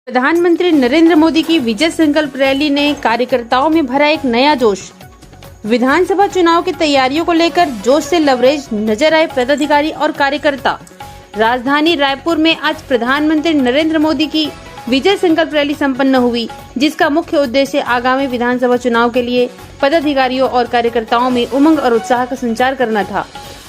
प्रधानमंत्री नरेंद्र मोदी की विजय संकल्प रैली ने कार्यकर्ताओं में भरा एक नया जोश। विधानसभा चुनाव की तैयारियों को लेकर जोश से लबरेज नजर आए पदाधिकारी और कार्यकर्ता। राजधानी रायपुर में आज प्रधानमंत्री नरेंद्र मोदी की विजय संकल्प रैली संपन्न हुई, जिसका मुख्य उद्देश्य आगामी विधानसभा चुनाव के लिए पदाधिकारियों और कार्यकर्ताओं में उमंग और उत्साह का संचार करना था।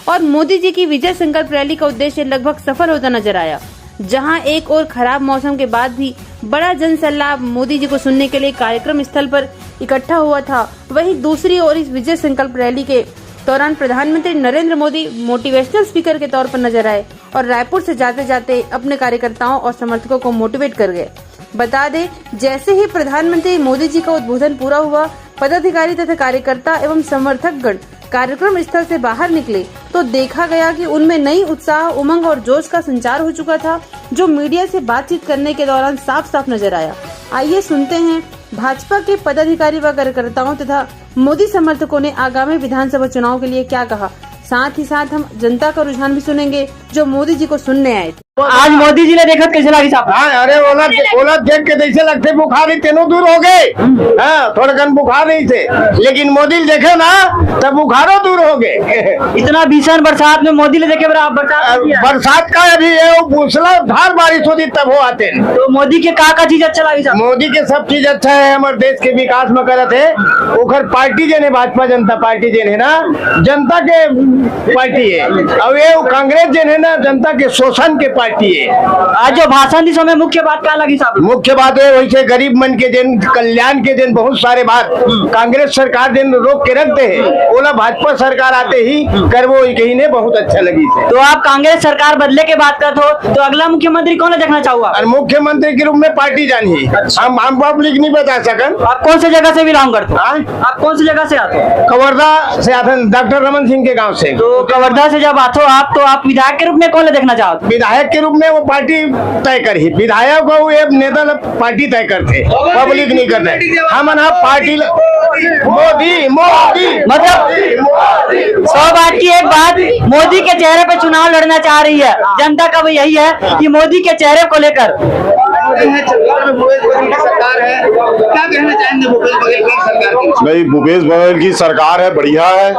और मोदी जी की विजय संकल्प रैली का उद्देश्य लगभग सफल होता नजर आया। जहां एक और खराब मौसम के बाद भी बड़ा जनसैलाब मोदी जी को सुनने के लिए कार्यक्रम स्थल पर इकट्ठा हुआ था, वहीं दूसरी ओर इस विजय संकल्प रैली के दौरान प्रधानमंत्री नरेंद्र मोदी मोटिवेशनल स्पीकर के तौर पर नजर आए और रायपुर से जाते जाते अपने कार्यकर्ताओं और समर्थकों को मोटिवेट कर गए। बता दें, जैसे ही प्रधानमंत्री मोदी जी का उद्बोधन पूरा हुआ, पदाधिकारी तथा कार्यकर्ता एवं समर्थकगण कार्यक्रम स्थल से बाहर निकले तो देखा गया कि उनमें नई उत्साह, उमंग और जोश का संचार हो चुका था, जो मीडिया से बातचीत करने के दौरान साफ साफ नजर आया। आइए सुनते हैं भाजपा के पदाधिकारी व कार्यकर्ताओं तथा मोदी समर्थकों ने आगामी विधानसभा चुनाव के लिए क्या कहा। साथ ही साथ हम जनता का रुझान भी सुनेंगे जो मोदी जी को सुनने आए थे। आज मोदी जी ने देखा कैसे लगी साहब? अरे ओला देख के जैसे लगते बुखार ही तेनों दूर हो गए। थोड़ा कन बुखार नहीं थे, लेकिन मोदी देखे ना तब बुखारों दूर हो गए। इतना भीषण बरसात में मोदी ने देखे बरसात का अभी मूसलाधार बारिश होती तब हो आते। तो मोदी के का चीज अच्छा लगी साहब? मोदी के सब चीज अच्छा है, हमारे देश के विकास में करत है। ओखर पार्टी जे ने भाजपा जनता पार्टी जे है ना, जनता के पार्टी है, और ये कांग्रेस जे है ना, जनता के शोषण के पार्टी है। आज जो भाषण दी समय मुख्य बात क्या लगी साहब? मुख्य बात है वैसे गरीब मन के दिन, कल्याण के दिन बहुत सारे बात कांग्रेस सरकार दिन रोक के रखते हैं, ओला भाजपा सरकार आते ही करवो कहीं ने बहुत अच्छा लगी थे। तो आप कांग्रेस सरकार बदले के बात करते हो, तो अगला मुख्यमंत्री कौन है देखना चाहूँगा? मुख्यमंत्री के रूप में पार्टी जानी है। हम पब्लिक नहीं बता सकन। आप कौन सी जगह से बिलोंग करते हो? आप कौन सी जगह से आते हो? कवर्धा से आते हैं, डॉक्टर रमन सिंह के गाँव से। तो कवर्धा से जब आते हो आप, तो आप विधायक के रूप में कौन देखना चाहते? विधायक के रूप में वो पार्टी तय कर ही, विधायक को वो नेता पार्टी तय करते, पब्लिक नहीं करते। हम पार्टी मोदी मतलब 100 बात की एक बात, मोदी के चेहरे पे चुनाव लड़ना चाह रही है जनता का। यही है कि मोदी के चेहरे को लेकर सरकार है, क्या कहना चाहेंगे भूपेश बघेल की सरकार की? भाई भूपेश बघेल की सरकार है, बढ़िया है।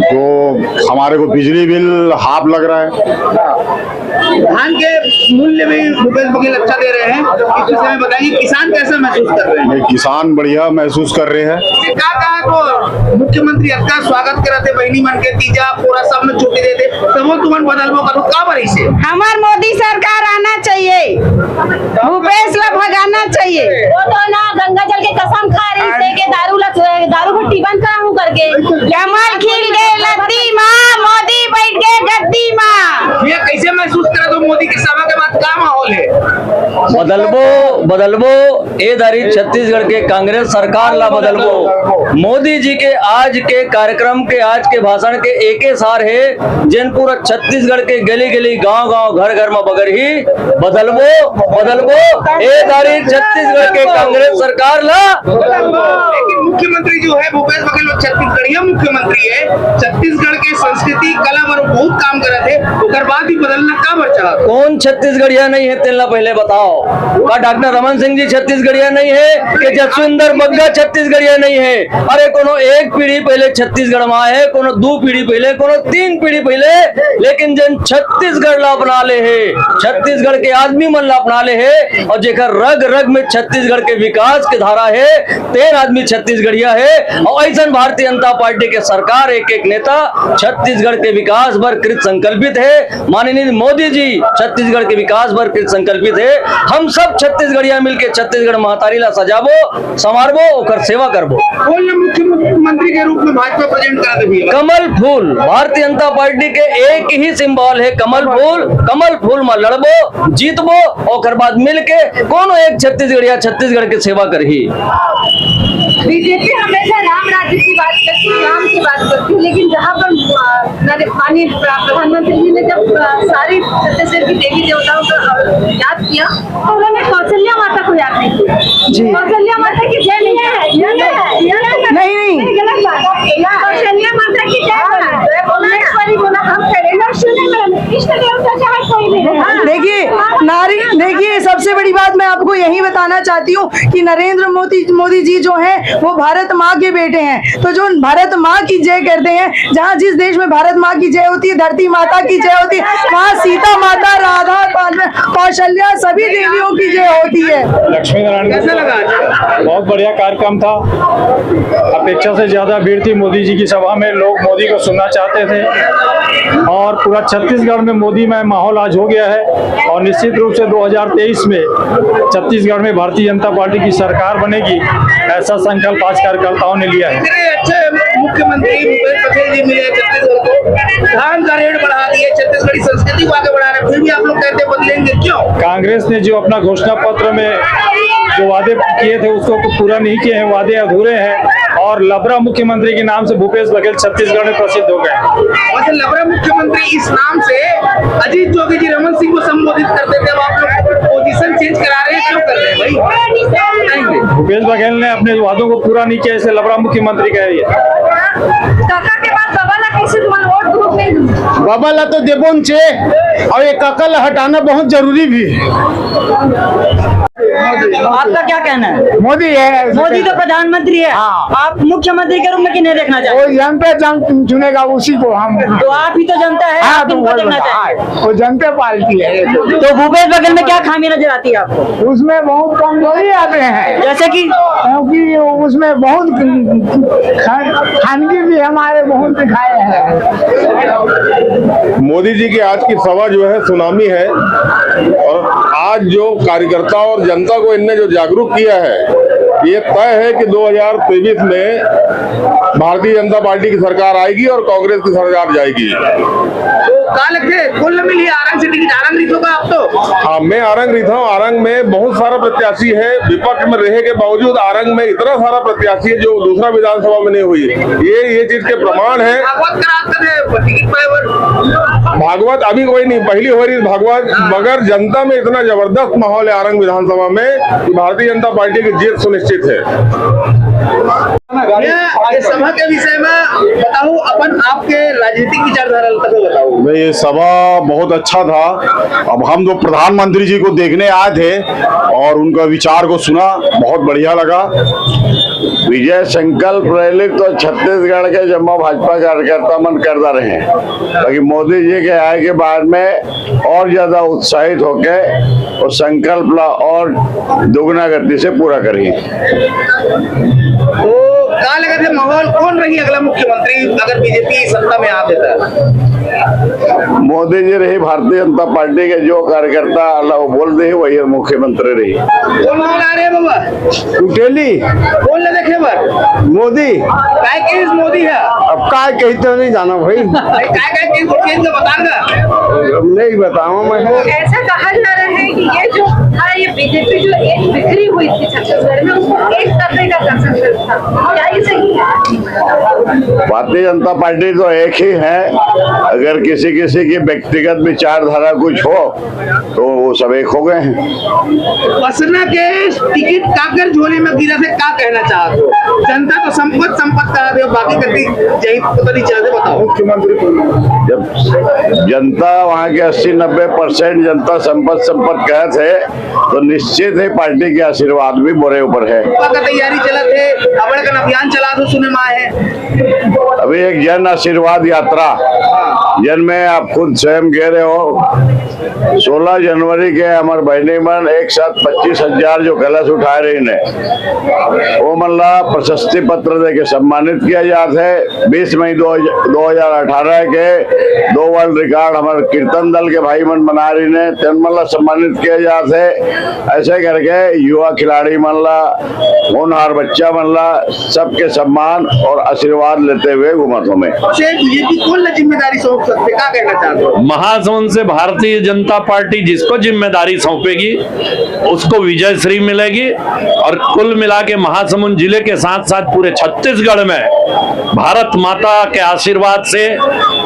तो हमारे को बिजली बिल हाफ लग रहा है। धान के मूल्य भी भूपेश बघेल अच्छा दे रहे हैं। इस विषय में बताइए, किसान कैसा महसूस कर रहे हैं? किसान बढ़िया महसूस कर रहे हैं। क्या कहा तो मुख्यमंत्री अच्छा स्वागत करते, बहनी मन के तीजा पूरा सब में छुट्टी देते, तबो तुमन बदलबो करो का बरी से? हमार मोदी सरकार आना चाहिए, भूपेश ला भगाना चाहिए। वो तो ना गंगा जल के कसम खा रही थे कि दारू भट्टी बंद कराऊं करके। कमल खिल गए लद्दी माँ, मोदी बैठ गए गद्दी माँ। ये कैसे महसूस करे तो मोदी की सभा के बाद क्या माहौल है? बदलबो ए दारी छत्तीसगढ़ के कांग्रेस सरकार ला बदलबो। मोदी जी के आज के कार्यक्रम के, आज के भाषण के एके सार है, जिन पूरा छत्तीसगढ़ के गली गली गांव गांव घर घर में बगर ही बदलबो ए दारी छत्तीसगढ़ के कांग्रेस सरकार ला। लेकिन मुख्यमंत्री जो है भूपेश बघेल छत्तीसगढ़िया मुख्यमंत्री है, छत्तीसगढ़ के संस्कृति कला पर बहुत काम करे थे, उसके बाद भी बदलना का बचा? कौन छत्तीसगढ़िया नहीं है तेला पहले बताओ? का डॉक्टर रमन सिंह जी छत्तीसगढ़िया नहीं है कि जसविंदर बग्गा छत्तीसगढ़िया नहीं है? अरे कोनो एक पीढ़ी पहले छत्तीसगढ़ में है, कोनो 2 पीढ़ी पहले, कोनो 3 पीढ़ी पहले, लेकिन जन छत्तीसगढ़ ला अपना ले है, छत्तीसगढ़ के आदमी मन ला अपना ले है, और जेकर रग रग में छत्तीसगढ़ के विकास के धारा है, 3 आदमी छत्तीसगढ़िया है। और ऐसा भारतीय जनता पार्टी के सरकार एक एक नेता छत्तीसगढ़ के विकास पर कृत संकल्पित है। माननीय मोदी जी छत्तीसगढ़ के विकास पर कृत संकल्पित है। हम सब छत्तीसगढ़िया मिलके छत्तीसगढ़ महतारी ला सजाबो, संवारबो, ओकर सेवा करबो। कौन मुख्यमंत्री के रूप में भाजपा प्रेजेंट करा देबी? कमल फूल भारतीय जनता पार्टी के एक ही सिंबल है, कमल फूल में लड़बो, जीतबो, और बाद मिलके कोनो एक छत्तीसगढ़िया छत्तीसगढ़ के सेवा करही। बीजेपी हमेशा राम राज्य की बात करती है, राम की बात करती है, लेकिन जहाँ पर माननीय प्रधानमंत्री जी ने जब सारी छत्तीसगढ़ की देवी देवताओं को याद किया तो उन्होंने कौशल्या माता को याद नहीं किया। कौशल्या माता की जय नहीं है, नहीं गलत बात। कौशल्या माता की जय बोला, बोला हम करें इष्ट देवता चाहे कोई देखिए सबसे बड़ी बात मैं आपको यही बताना चाहती हूँ कि नरेंद्र मोदी जी जो हैं वो भारत माँ के बेटे हैं। तो जो भारत माँ की जय करते हैं, जहाँ जिस देश में भारत माँ की जय होती है, धरती माता की जय होती है, वहाँ सीता माता, राधा, कौशल्या सभी देवियों की जय होती है। लक्ष्मी नारायण कैसा लगा? बहुत बढ़िया कार्यक्रम था। अपेक्षा से ज्यादा भीड़ थी मोदी जी की सभा में। लोग मोदी को सुनना चाहते थे और पूरा छत्तीसगढ़ में मोदी में माहौल आज हो गया है। और निश्चित रूप से 2023 में छत्तीसगढ़ में भारतीय जनता पार्टी की सरकार बनेगी, ऐसा संकल्प आज कार्यकर्ताओं ने लिया है। इतने अच्छे मुख्यमंत्री भूपेश बघेल जी मिले छत्तीसगढ़ को, धान का रेट बढ़ा दिए, छत्तीसगढ़ी संस्कृति को आगे बढ़ा रहे, फिर भी आप लोग कहते बदलेंगे क्यों? कांग्रेस ने जो अपना घोषणा पत्र में जो वादे किए थे उसको पूरा नहीं किए हैं, वादे अधूरे हैं और लबरा मुख्यमंत्री के नाम से भूपेश बघेल छत्तीसगढ़ में प्रसिद्ध हो गए हैं। वैसे लबरा मुख्यमंत्री इस नाम से अजीत जोगी जी रमन सिंह को संबोधित करते थे, अब आप लोग पोजीशन चेंज करा रहे हैं, क्यों कर रहे हैं भाई? भूपेश बघेल ने अपने वादों को पूरा नहीं किया, इसे लबरा मुख्यमंत्री कह रही है। काका के बाद बाबाला कैसे तुम्हारा वोट ग्रुप में बाबाला तो देबोन चे और ये काकल हटाना बहुत जरूरी भी है। आपका क्या कहना है? मोदी है, मोदी तो प्रधानमंत्री है, आप मुख्यमंत्री के रूप में किन्हें देखना चाहते हैं? वो जनता चुनेगा उसी को हम। तो आप ही तो जनता है, आप किनको देखना चाहते हैं? वो जनता पार्टी है। तो भूपेश बघेल में क्या खामी नजर आती है आपको? उसमें बहुत कमजोरी आते हैं, जैसे कि क्योंकि उसमें बहुत खानगी भी हमारे बहुत दिखाए हैं। मोदी जी की आज की सभा जो है सुनामी है और आज जो कार्यकर्ता और जनता को इनने जो जागरूक किया है, ये तय है कि 2023 में भारतीय जनता पार्टी की सरकार आएगी और कांग्रेस की सरकार जाएगी। तो कहा लगते कुल मिली आरंग से टिकट आरंग नहीं होगा अब तो? हाँ, मैं आरंग रही हूँ। आरंग में बहुत सारा प्रत्याशी है, विपक्ष में रहे के बावजूद आरंग में इतना सारा प्रत्याशी है जो दूसरा विधानसभा में नहीं हुई। ये चीज के प्रमाण है। भागवत अभी कोई नहीं, पहली हो रही भागवत, मगर जनता में इतना जबरदस्त माहौल है आरंग विधानसभा में कि भारतीय जनता पार्टी की जीत सुनिश्चित है। इस सभा के विषय में बताओ, अपन आपके राजनीतिक विचारधारा तक बताओ। ये सभा बहुत अच्छा था। अब हम जो प्रधानमंत्री जी को देखने आए थे और उनका विचार को सुना, बहुत बढ़िया लगा। विजय संकल्प रैली तो छत्तीसगढ़ के जम्मू भाजपा कार्यकर्ता मन करता रहे, बाकी मोदी जी के आए के बाद में और ज्यादा उत्साहित होके और संकल्प ला और दोगुना गति से पूरा करिए। तो कहा लगा थे माहौल कौन रही अगला मुख्यमंत्री अगर बीजेपी सत्ता में आ देता? मोदी जी रही, भारतीय जनता पार्टी के जो कार्यकर्ता अल्लाह बोल दे वही मुख्यमंत्री रही। कौन आ रहे बाबा? टूटेली कौन ले देखे बार मोदी काय के मोदी है? अब काय कही तो नहीं जाना भाई, काय के बताऊंगा नहीं बताऊँ मैं। ऐसा कहा जा रहा है कि ये जो था, ये बीजेपी जो एक बिखरी हुई थी छत्तीसगढ़ में, उसको एक करने का कंसेप्ट था, क्या ये सही है? भारतीय जनता पार्टी तो एक ही है, अगर किसी की व्यक्तिगत विचारधारा कुछ हो तो वो सब एक हो गए हैं। बसना के टिकट काकर झोले में गिरा थे, क्या कहना चाहते हो? जनता तो संपत्ति करा दे, बाकी करती यही पता नहीं चाहते, बताओ। मुख्यमंत्री जब जनता वहाँ के 80-90% जनता संपत्ति कहे थे तो निश्चित है पार्टी के आशीर्वाद भी बोरे ऊपर है। का तैयारी चला थे, अबड़कन अभियान चला तो सुने में आए हैं। अभी एक जन आशीर्वाद यात्रा जन में आप खुद स्वयं कह रहे हो, 16 जनवरी के हमारे बहनी मन एक साथ 25,000 जो कलश उठा रही ने वो मल्ला प्रशस्ति पत्र दे के सम्मानित किया जाता है। 20 मई 2018 के 2 वर्ल्ड रिकॉर्ड हमारे कीर्तन दल के भाई मन बना रही ने तेन मल्ला सम्मानित किया जाता है। ऐसे करके युवा खिलाड़ी मल्ला, होनहार बच्चा मल्ला सबके सम्मान और आशीर्वाद लेते हुए घुमतों में बीजेपी कौन जिम्मेदारी सौंप सकते, क्या कहना चाहते हो? महासमुंद से भारतीय जनता पार्टी जिसको जिम्मेदारी सौंपेगी उसको विजय श्री मिलेगी और कुल मिला के महासमुंद जिले के साथ साथ पूरे छत्तीसगढ़ में भारत माता के आशीर्वाद से,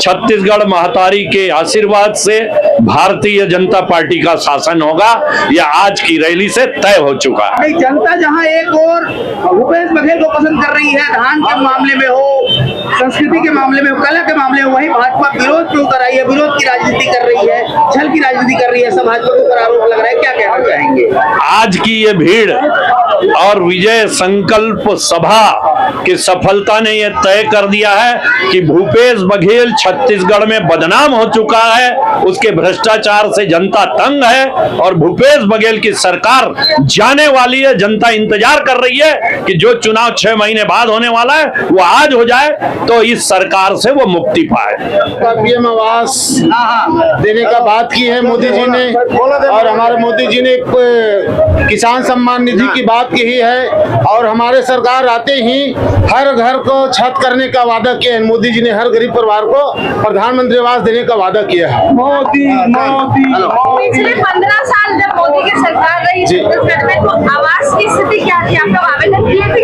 छत्तीसगढ़ महतारी के आशीर्वाद से भारतीय जनता पार्टी का शासन होगा। यह आज की रैली से तय हो चुका है। जनता जहां एक और भूपेश बघेल को पसंद कर रही है, धान के मामले में हो, संस्कृति के मामले में, कला के मामले में, वही भाजपा विरोध क्यों कर रही है, विरोध की राजनीति कर रही है, छल की राजनीति कर रही है, सब भाजपा के ऊपर आरोप लग रहा है, क्या कहना चाहेंगे? आज की ये भीड़ और विजय संकल्प सभा की सफलता ने यह तय कर दिया है कि भूपेश बघेल छत्तीसगढ़ में बदनाम हो चुका है, उसके भ्रष्टाचार से जनता तंग है और भूपेश बघेल की सरकार जाने वाली है। जनता इंतजार कर रही है कि जो चुनाव 6 महीने बाद होने वाला है वो आज हो जाए तो इस सरकार से वो मुक्ति पाए। पीएम आवास देने का बात की है मोदी जी ने, और हमारे मोदी जी ने किसान सम्मान निधि की बात की है, और हमारे सरकार आते ही हर घर को छत करने का वादा किया है। मोदी जी ने हर गरीब परिवार को प्रधानमंत्री आवास देने का वादा किया है। मोदी पिछले 15 साल जब मोदी की सरकार रही छत्तीसगढ़ में, तो आवास की स्थिति क्या थी? आपका आवेदन किए थे?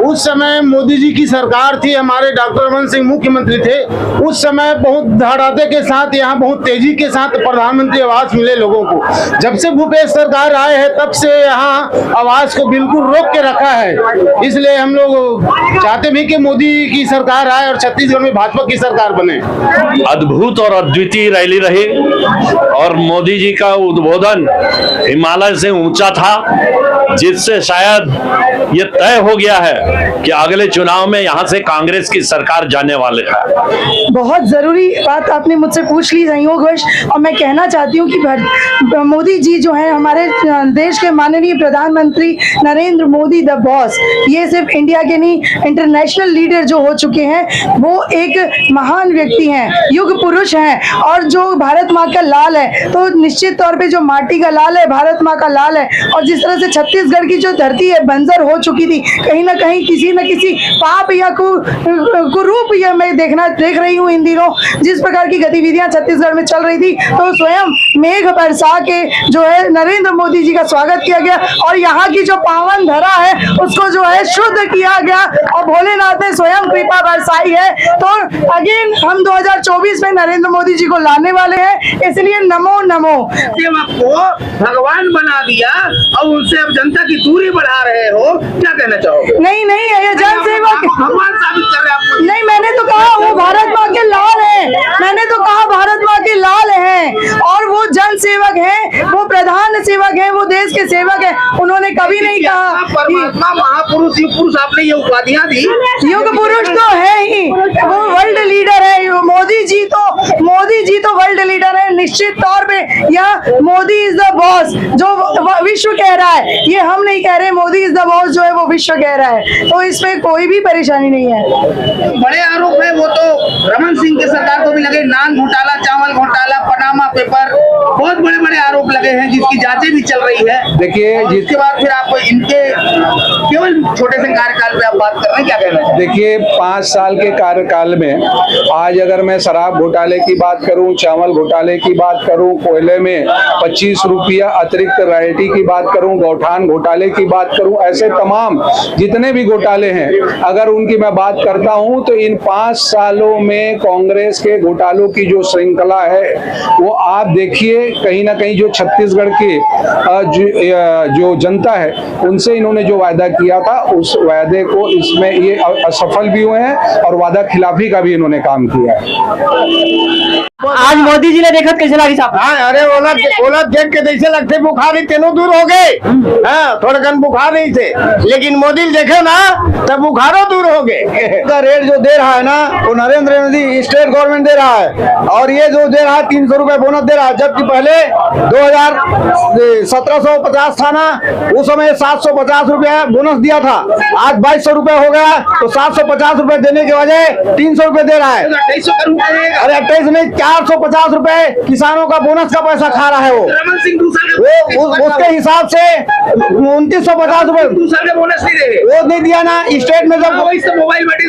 उस समय मोदी जी की सरकार थी, हमारे डॉक्टर रमन सिंह मुख्यमंत्री थे। उस समय बहुत धड़ाधड़ के साथ, यहाँ बहुत तेजी के साथ प्रधानमंत्री आवास मिले लोगों को। जब से भूपेश सरकार आए हैं तब से यहाँ आवास को बिल्कुल रोक के रखा है। इसलिए हम लोग चाहते भी कि मोदी की सरकार आए और छत्तीसगढ़ में भाजपा की सरकार बने। अद्भुत और अद्वितीय रैली रही और मोदी जी का उद्बोधन हिमालय से ऊंचा था, जिससे शायद ये तय हो गया है कि अगले चुनाव में यहाँ से कांग्रेस की सरकार जाने वाले है। बहुत जरूरी बात आपने मुझसे पूछ ली संयोगवश, और मैं कहना चाहती हूँ कि मोदी जी जो है हमारे देश के माननीय प्रधानमंत्री नरेंद्र मोदी द बॉस, ये सिर्फ इंडिया के नहीं इंटरनेशनल लीडर जो हो चुके हैं, वो एक महान व्यक्ति हैं, युग पुरुष हैं, और जो भारत माँ का लाल है, तो निश्चित तौर पे जो माटी का लाल है भारत माँ का लाल है। और जिस तरह से छत्तीसगढ़ की जो धरती है बंजर हो चुकी थी, कहीं ना कहीं किसी न किसी पाप या कुरूप या मैं देख रही हूँ इन दिनों जिस प्रकार की गतिविधियां छत्तीसगढ़ में चल रही थी, तो स्वयं मेघ बरसा के जो है नरेंद्र मोदी जी का स्वागत किया गया और यहाँ की जो पावन धरा है उसको जो है शुद्ध किया गया और भोलेनाथ ने स्वयं कृपा बरसाई है। तो अगेन हम 2024 में नरेंद्र मोदी जी को लाने वाले हैं, इसलिए नमो नमो। आपको भगवान बना दिया और उनसे अब जनता की दूरी बढ़ा रहे हो, क्या कहना चाहोगे? नहीं ये जनसेवक भगवान साबित कर रहे हैं। नहीं, मैंने तो कहा वो भारत माँ के लाल है, मैंने तो कहा भारत माँ के लाल हैं, और वो जन सेवक हैं, वो प्रधान सेवक हैं, वो देश के सेवक हैं। उन्होंने कभी नहीं कहा परमात्मा महापुरुष युग पुरुष, आपने ये उपाधियां दी। युग पुरुष तो है ही, वो वर्ल्ड लीडर है। मोदी जी तो वर्ल्ड लीडर है निश्चित तौर पे। यह मोदी इज द बॉस जो विश्व कह रहा है, ये हम नहीं कह रहे। मोदी इज द बॉस जो है वो विश्व कह रहा है, तो इसमें कोई भी परेशानी नहीं है। बड़े आरोप है वो तो रमन सिंह की सरकार को भी लगे, नान घोटाला, चावल घोटाला, पनामा पेपर, बहुत बड़े बड़े आरोप लगे हैं जिसकी जांचें भी चल रही है। देखिए जिसके बाद फिर आप इनके केवल छोटे से कार्यकाल पे आप बात कर रहे हैं, क्या कहना है? देखिए 5 साल के कार्यकाल में आज अगर मैं शराब घोटाले की बात करूं, चावल घोटाले की बात करूं, कोयले में 25 रुपया अतिरिक्त रॉयल्टी की बात करूं, गौठान घोटाले की बात करूं, ऐसे तमाम जितने भी घोटाले हैं अगर उनकी मैं बात करता हूं तो इन 5 सालों में कांग्रेस के घोटालों की जो श्रृंखला है वो आप देखिए। कहीं ना कहीं जो छत्तीसगढ़ की जो जनता है उनसे इन्होंने जो वायदा किया था उस वायदे को इसमें ये असफल भी हुए हैं और वादा खिलाफी का भी इन्होंने काम किया है। आज मोदी जी ने देखा कैसे लगी साहब? हाँ, अरे ओला देख के जैसे लगते बुखार ही तेनों दूर हो गए। हाँ, थोड़ा कन बुखार नहीं थे, लेकिन मोदी देखे ना तब बुखारों दूर हो गए। का रेट जो दे रहा है ना वो नरेंद्र मोदी स्टेट गवर्नमेंट दे रहा है, और ये जो दे रहा है 300 रुपए बोनस दे रहा है, जबकि पहले 1750 था ना, उस समय 750 रुपया बोनस दिया था। आज 2200 रुपए हो गया, तो 750 रुपए देने के बजाय 300 रुपए दे रहा है। अरे 28 नहीं, 450 रुपए किसानों का बोनस का पैसा खा रहा है वो उसके हिसाब से 2950 रुपए बोनस नहीं दे रहे, वो नहीं दिया ना स्टेट में। जब मोबाइल बैटरी,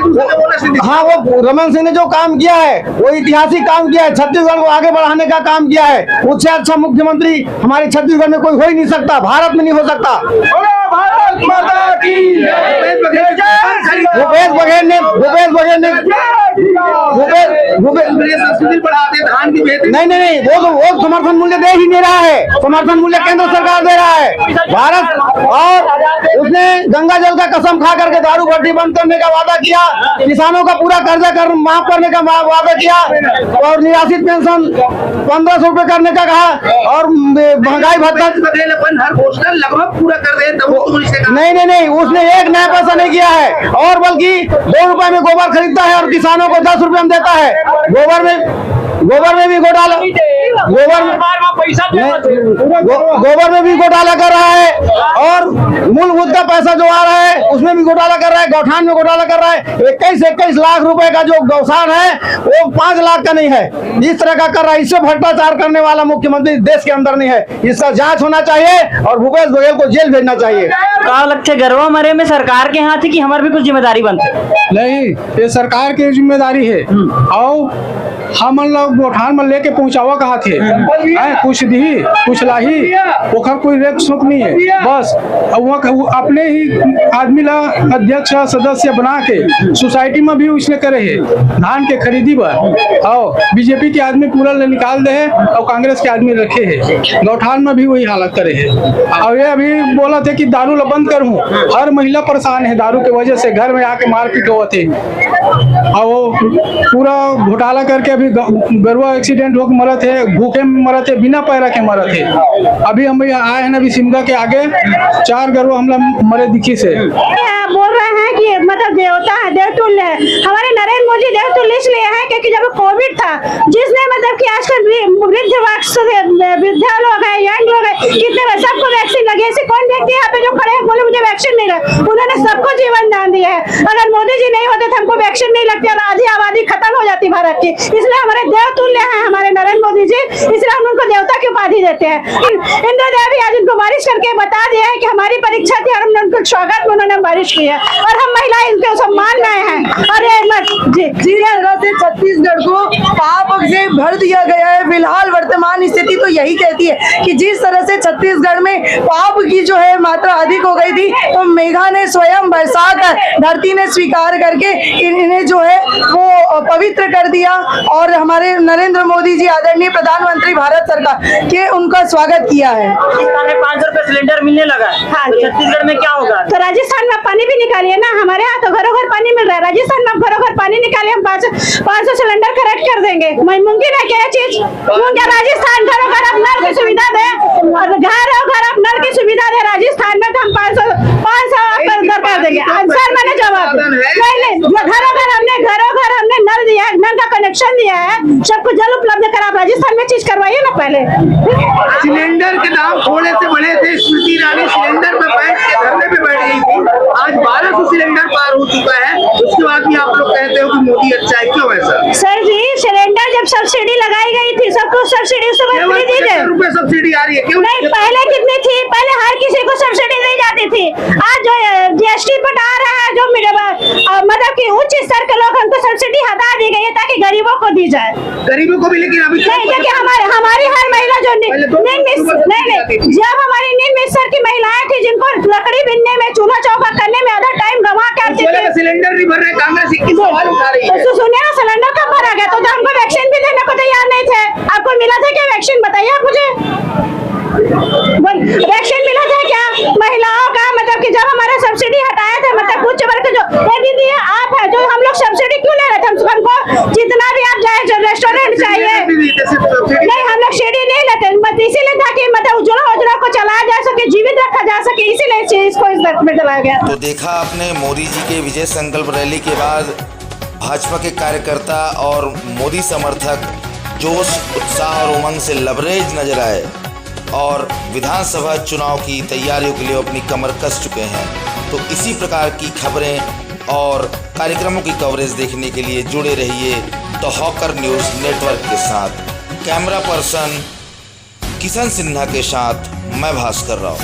हाँ, वो रमन सिंह ने जो काम किया है वो ऐतिहासिक काम किया है, छत्तीसगढ़ को आगे बढ़ाने का काम किया है। उससे अच्छा मुख्यमंत्री हमारे छत्तीसगढ़ में कोई हो ही नहीं सकता, भारत में नहीं हो सकता। भारत माता की भूपेश बघेल ने संस्कृति बढ़ाते, धान की बेहतरीन नहीं, वो समर्थन मूल्य दे ही नहीं रहा है। समर्थन मूल्य केंद्र सरकार दे रहा है। भारत, और उसने गंगा जल का कसम खा करके दारू भट्टी बंद करने का वादा किया, किसानों का पूरा कर्जा माफ करने का वादा किया, और निराश्रित पेंशन 1500 रुपए करने का कहा, और महंगाई भत्ता बघेल अपन हर घोषणा लगभग पूरा कर रहे हैं। नहीं, उसने एक नया पैसा नहीं किया है, और बल्कि 2 रुपए में गोबर खरीदता है और किसानों को 10 रुपए में देता है। गोबर में भी घोटाला, गोबर में भी घोटाला कर रहा है, और मूलभूत का पैसा जो आ रहा है उसमें भी घोटाला कर रहा है, गौठान में घोटाला कर रहा है। 21 लाख रुपए का जो गौशान है वो 5 लाख का नहीं है, इस तरह का कर रहा है। इससे भ्रष्टाचार करने वाला मुख्यमंत्री देश के अंदर नहीं है, इसका जांच होना चाहिए और भूपेश बघेल को जेल भेजना चाहिए। का लगते गरवा मरे में सरकार के हाथ है कि हमारी भी कुछ जिम्मेदारी बनती? नहीं, ये सरकार की जिम्मेदारी है, और हम लोग गोठान में लेके पहुंचावा कहा थे, कुछ दी कुछ लाही, ओखर कोई रेट सुख नहीं है। बस वो अपने ही आदमी ला अध्यक्ष सदस्य बना के सोसाइटी में भी उसने करे है धान के खरीदी पर, और बीजेपी के आदमी पूरा निकाल दे है, और कांग्रेस के आदमी रखे है। गौठान में भी वही हालत करे है। और ये अभी बोला थे कि दारू ला बंद करूं, हर महिला परेशान है दारू की वजह से, घर में आके मारपीट हुआ थे, और वो पूरा घोटाला करके अभी गरुआ एक्सीडेंट होकर मरा थे, भूखे में मरा थे, बिना पैरा के मरा थे। अभी हम आए हैं अभी सिमगा के आगे 4 गरुआ हम लोग मरे दिखी से। बोल रहे हैं कि मतलब देवता है, देवतुल्य है। हमारे नरेंद्र मोदी देवतुल्य इसलिए है क्योंकि जब कोविड था, जिसने मतलब कि आजकल वृद्धा लोग हैं, यंग लोग हैं, कितने सबको वैक्सीन लगी। ऐसे कौन व्यक्ति यहाँ पे जो खड़े हैं बोले मुझे वैक्सीन नहीं लगा, उन्होंने सबको जीवन दान दिया है। अगर मोदी जी नहीं होते तो हमको वैक्सीन नहीं लगती और आधी आबादी खत्म हो जाती भारत की। इसलिए हमारे देवतुल्य हैं हमारे नरेंद्र मोदी जी, इसलिए हम उनको देवता की उपाधि देते हैं। इंद्र देवी आज उनको बारिश करके बता दिया है कि हमारी परीक्षा थी और हमने उनको स्वागत में उन्होंने बारिश की है, और हम महिलाएं इनके सम्मान में हैं। अरे जी से छत्तीसगढ़ को पाप से भर दिया गया है। फिलहाल वर्तमान स्थिति तो यही कहती है कि जिस तरह से छत्तीसगढ़ में पाप की जो है मात्रा अधिक हो गई थी, तो मेघा ने स्वयं बरसा कर, धरती ने स्वीकार करके इन्हें जो है वो पवित्र कर दिया, और हमारे नरेंद्र मोदी जी आदरणीय प्रधानमंत्री भारत सरकार के उनका स्वागत किया है। राजस्थान में 500 रुपए सिलेंडर मिलने लगा, हाँ, तो छत्तीसगढ़ में क्या होगा? तो राजस्थान में पानी भी निकालिए ना, हमारे यहाँ तो घरों घर पानी मिल रहा है। राजस्थान में घरों घर पानी निकालिए, हम 500 सिलेंडर करेक्ट कर देंगे। मुमकिन है क्या चीज? राजस्थान घरों घर आप नल की सुविधा दे, और घरों घर आप नल की सुविधा दे राजस्थान में, तो हम 500 कर देंगे। सर मैंने जवाब नहीं, घरों घर हमने नल दिया है, नल का कनेक्शन दिया है, सबको जल उपलब्ध करा। राजस्थान में चीज करवाइए ना पहले। सिलेंडर के दाम थोड़े से बढ़े थे, स्मृति ईरानी सिलेंडर पे बैठ के धरने पे बैठ गई थी, आज 1200 सिलेंडर पार हो चुका है। उसके बाद भी आप लोग कहते हो कि मोदी अच्छा है, क्यों ऐसा? सर जी, सिलेंडर जब सब्सिडी लगाई गई थी, सबको सब्सिडी उस समय फ्री दी गई। रुपए सब्सिडी आ रही है, क्यों नहीं? पहले कितनी थी? पहले हर किसी को सब्सिडी दी जाती थी। आज जो जीएसटी पर आ रहा है, जो मतलब कि उच्च स्तर के लोग, उनको सब्सिडी हटा दी गई है ताकि गरीबों को दी जाए। गरीबों को भी, लेकिन अभी नहीं, क्योंकि हमारी हर महिला जो जब हमारी निम्न स्तर की महिलाएं थी, जिनको लकड़ी बिनने में, चूल्हा चौका करने में आधा टाइम गंवा के आती थी, सिलेंडर नहीं भर रहे, कांग्रेस 21 सवाल उठा रही है। तो सुनिए ना, सिलेंडर कब भरा गया? तो हमको वैक्सीन भी देने को तैयार नहीं थे। आपको मिला था क्या वैक्सीन? बताइए आप मुझे, वैक्सीन मिला था क्या महिलाओं का? मतलब कि जब हमारा सब्सिडी हटाया था, मतलब उच्च वर्ग जो दीदी आप है, जो हम लोग सब्सिडी क्यों ले रहे थे? हमको जितना भी आप जाए, जो रेस्टोरेंट चाहिए, नहीं हम लोग सीढ़ी नहीं लेते, इसीलिए था कि मतलब उज्ज्वला को चलाया जा सके, जीवित रखा जा सके, इसीलिए इसको इस दर में चलाया गया। तो देखा आपने मोदी जी के विजय संकल्प रैली के बाद भाजपा के कार्यकर्ता और मोदी समर्थक जोश, उत्साह और उमंग से लबरेज नजर आए और विधानसभा चुनाव की तैयारियों के लिए अपनी कमर कस चुके हैं। तो इसी प्रकार की खबरें और कार्यक्रमों की कवरेज देखने के लिए जुड़े रहिए द हॉकर न्यूज़ नेटवर्क के साथ। कैमरा पर्सन किशन सिन्हा के साथ मैं भास्कर राव।